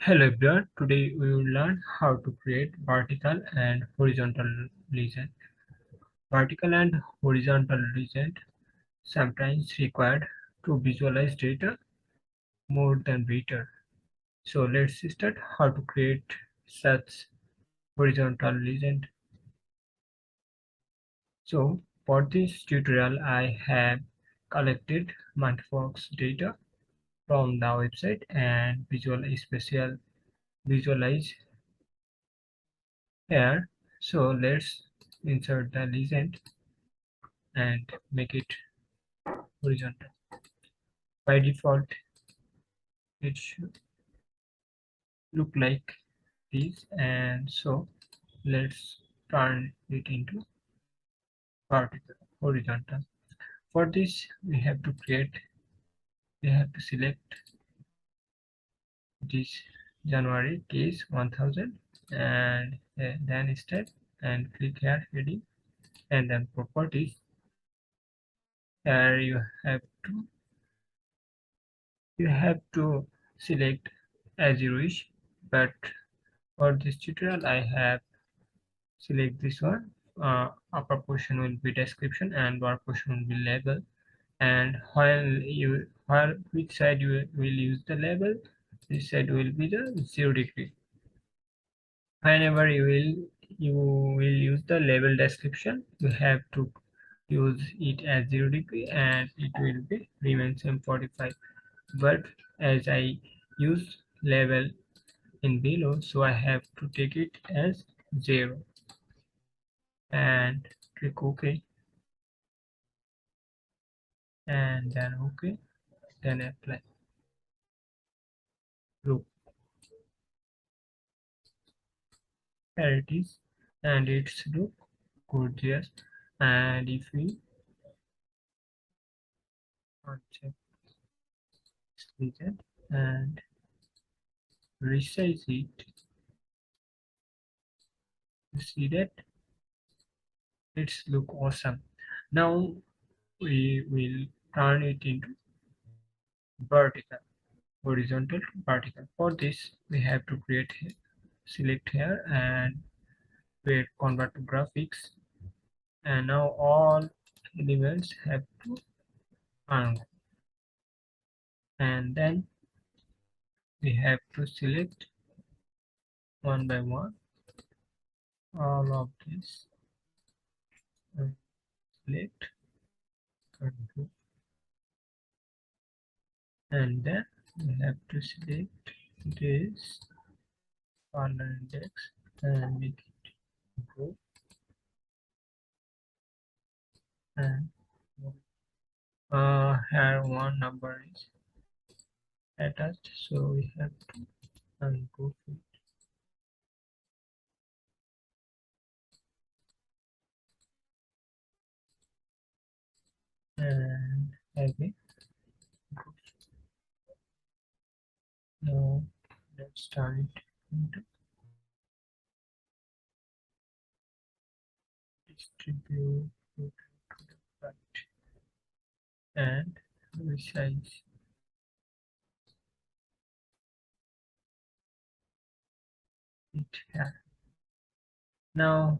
Hello everyone, today we will learn how to create vertical and horizontal legend. Vertical and horizontal legend sometimes required to visualize data more than better. So let's start how to create such horizontal legend. So for this tutorial I have collected Multifox data from the website and Visual Spatial visualize here. So let's insert the legend and make it horizontal. By default, it should look like this, and so let's turn it into vertical, horizontal. For this, we have to select this January case 1000 and then start and click here heading and then properties. Here you have to select as you wish, but for this tutorial I have select this one. Upper portion will be description and lower portion will be label, and while which side you will use the label, this side will be the 0 degree. Whenever you will use the label description, you have to use it as 0 degree and it will be remain same 45. But as I use label in below, so I have to take it as 0 and click OK and then OK, then apply. Look, here it is, and it's look gorgeous. And if we uncheck this legend and resize it, you see that it's look awesome. Now we will turn it into vertical, horizontal to vertical. For this, we have to select here and create convert to graphics, and now all elements have to unlock, and then we have to select one by one all of this and select control, and then we have to select this corner index and make it go and here one number is attached, so we have to ungroup it and again group. Now let's turn it into distribute to the right and resize it here. Now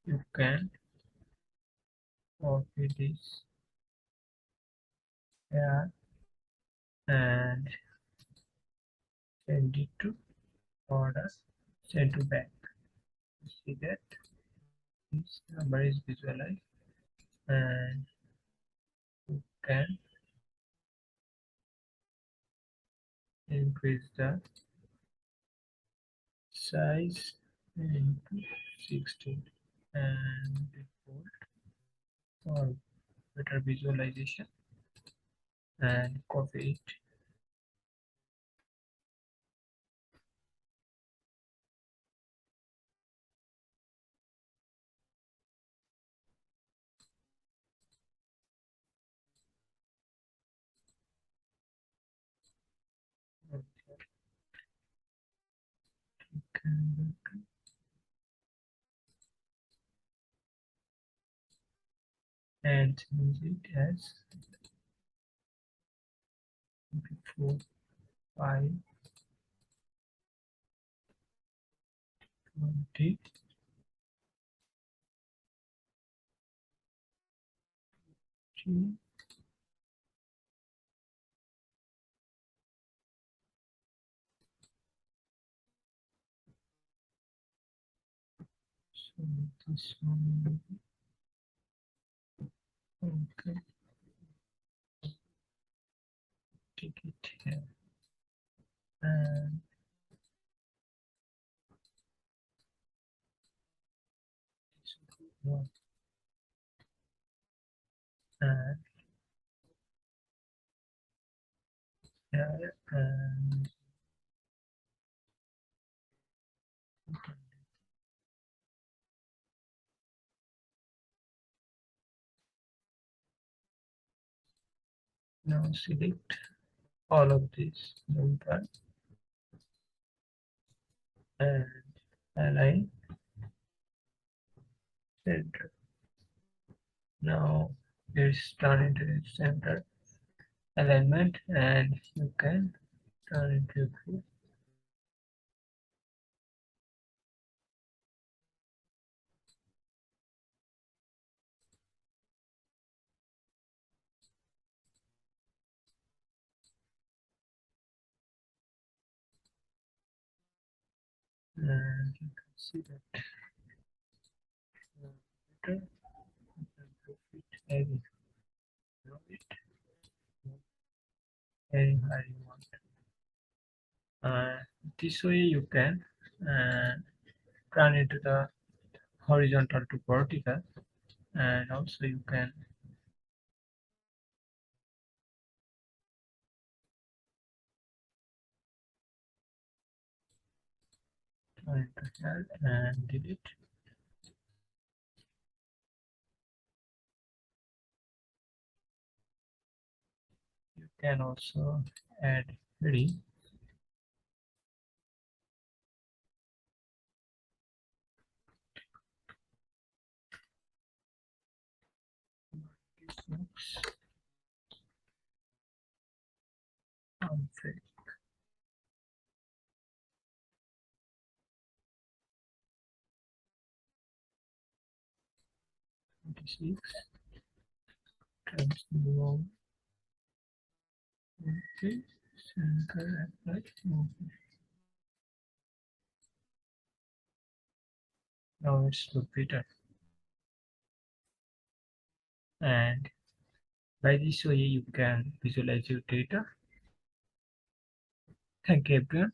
you can copy this here and send it to order, send to back. You see that this number is visualized, and you can increase the size into 16 and default for better visualization, and copy it. And change it as before 5 20. So this one, okay, take it here. And this one, and here, and now select all of these number and align center. Now it's turn into center alignment, and you can turn into group. And you can see that better. You can group it any below it, anywhere you want. This way you can uh, turn into the horizontal to vertical, and also you can turn into here and delete. You can also add heading. This looks unfair. 26 times the wrong. Okay, center and right. Okay. Now it's look better. And by this way you can visualize your data. Thank you everyone.